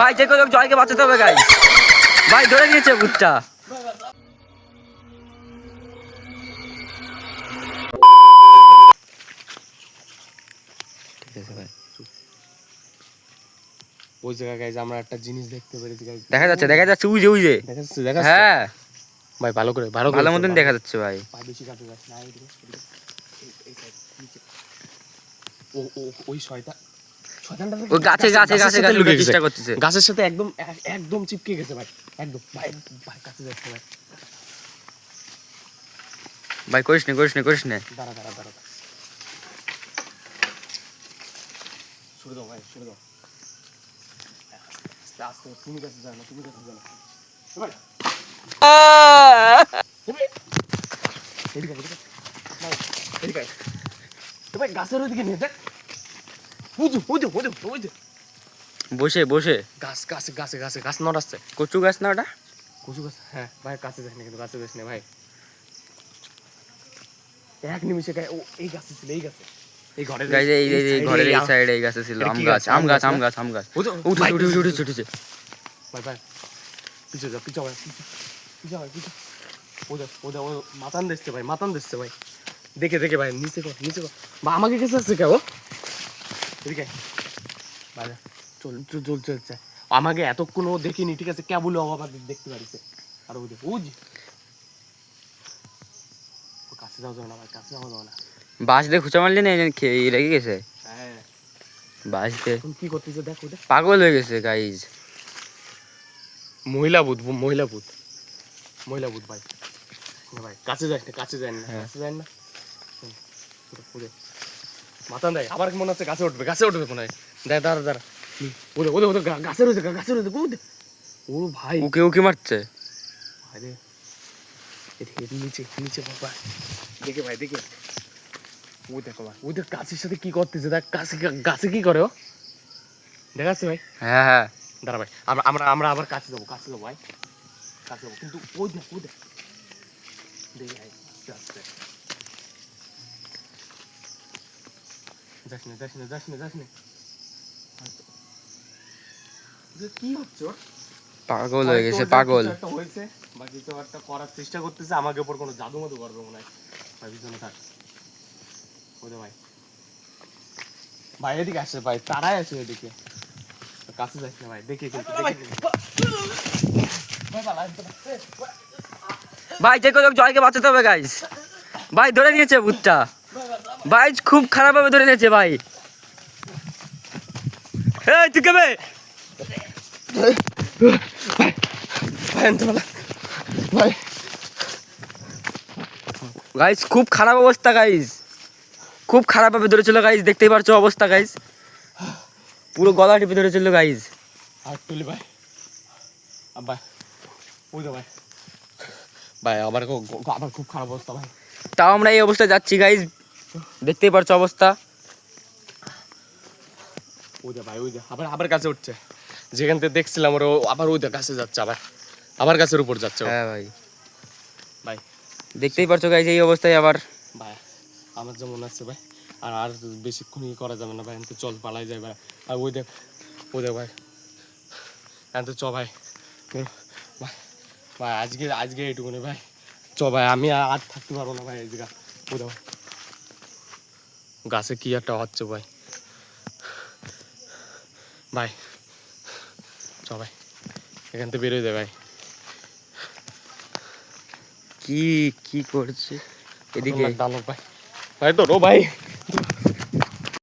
ভাই যে কোনো জয়কে বাঁচাতে হবে গাইস। ভাই ধরে নিয়েছে ভূতটা। ঠিক আছে ভাই, ওই জায়গায় গাইজ আমরা একটা জিনিস দেখতে পেরেছি গাইজ। দেখা যাচ্ছে উই যে দেখা যাচ্ছে। হ্যাঁ ভাই ভালো করে ভালো মতন দেখা যাচ্ছে ভাই। ভাই বেশি কাছে যাচ্ছে না, এই সাইড নিচে। ও ও ওই শয়তানটা ও গাছে লুকানোর চেষ্টা করতেছে। গাছের সাথে একদম একদম চিপকে গেছে ভাই, একদম। ভাই ভাই কাছে যাচ্ছে ভাই। ভাই করিস নে। দাঁড়া শুরু দাও ভাই, শুরু দাও। আস্তে আস্তে, তুমি কাছে যাও না ভাই। ভাই গাছের ওইদিকে নিয়ে দেখ। বসে গাছ নড়াচ্ছে। কচু গাছ না ওটা? কচু গাছ, হ্যাঁ ভাই কাছে যাস না, কিন্তু কাছে যাস না ভাই। এক নিমিষে এই গাছে ছিল, এই গাছে, এই ঘরের ঘরের এই সাইডে এই গাছে ছিল আম গাছ। উঠেছে। ভাই পিছু যা ভাই, পিছু। ওদের মাতান দিচ্ছে ভাই। দেখে ভাই নিচে কর। বা আমাকে কাছে আসছে কেউ এদিকে ভাই, চলছে। আমাকে এতক্ষণ ও দেখিনি, ঠিক আছে, কেবল অবাক দেখতে পারিছে। আর ওদের কাছে যাওয়া না ভাই, কাছে যাওয়া না। বাঁশ দিয়ে খুঁচা মারলি না, রেগে গেছে। হ্যাঁ বাঁশ দিয়ে কি করতেছে দেখ, ওদের পাগল হয়ে গেছে গাইজ। মহিলা ভূত ভাই। ভাই কাছে যাস না। মাথা দেয় আবার, কি মনে হচ্ছে গাছে উঠবে মনে হয়। দেখ দাঁড়া ওদের গাছে রয়েছে। ও ভাই উকে মারছে ভাই রে, নিচে বাবা। দেখে ও দেখো ভাই, ওদের গাছের সাথে কি করতেছে দেখ। গাছে কি করে ও দেখাচ্ছে ভাই। হ্যাঁ দাঁড়া ভাই, আমরা আবার কাছে যাবো ভাই, কিন্তু ওই দেখ দেখে ভাই, আস্তে যাস না। কি হচ্ছে ওর? পাগল হয়ে গেছে, পাগল। হয়েছে বা কিছু একটা করার চেষ্টা করতেছে, আমাকে উপর কোনো জাদু মতো করবে মনে হয়। ভাই পিছনে থাক, ওদের ভাই এদিকে আসছে ভাই, তারাই আছে এদিকে। কাছে যাস না ভাই, দেখে ভাই যে কোনো জয়কে বাঁচাতে হবে গাইস। ভাই ধরে নিয়েছে ভূতটা। ভাই খুব খারাপ ভাবে ধরে নিয়েছে ভাই। এই তুই কেবে ভাই গাইস, খুব খারাপ অবস্থা গাইস, খুব খারাপ ভাবে ধরেছিল গাইস। দেখতেই পারছো অবস্থা গাইস, পুরো গলা টিপে ধরেছিল গাইস। আর তুলি ভাই, ভাই আমার খুব খারাপ অবস্থা ভাই। তাও আমরা এই অবস্থায় যাচ্ছি গাইস, দেখতেই পারছো অবস্থা। ভাই আবার কাছে উঠছে, যেখান থেকে দেখছিলাম ওরা আবার কাছে যাচ্ছে, আবার গাছের উপর যাচ্ছে। হ্যাঁ ভাই দেখতেই পারছো গাইস এই অবস্থায় আবার। ভাই আমার যেমন আছে ভাই, আর বেশিক্ষণ করা যাবে না ভাই, এনতে চল পালাই যায় ভাই। আর ওই দেখ ভাই, এনতে চ ভাই। ভাই আজকে এইটুকুনি ভাই, চ ভাই, আমি আর থাকতে পারবো না ভাই। এই জায়গা গাছে কি একটা হচ্ছে ভাই। চ ভাই, এখান থেকে বেরোয় যায় ভাই। কি করছে এদিকে ভাই, তো ভাই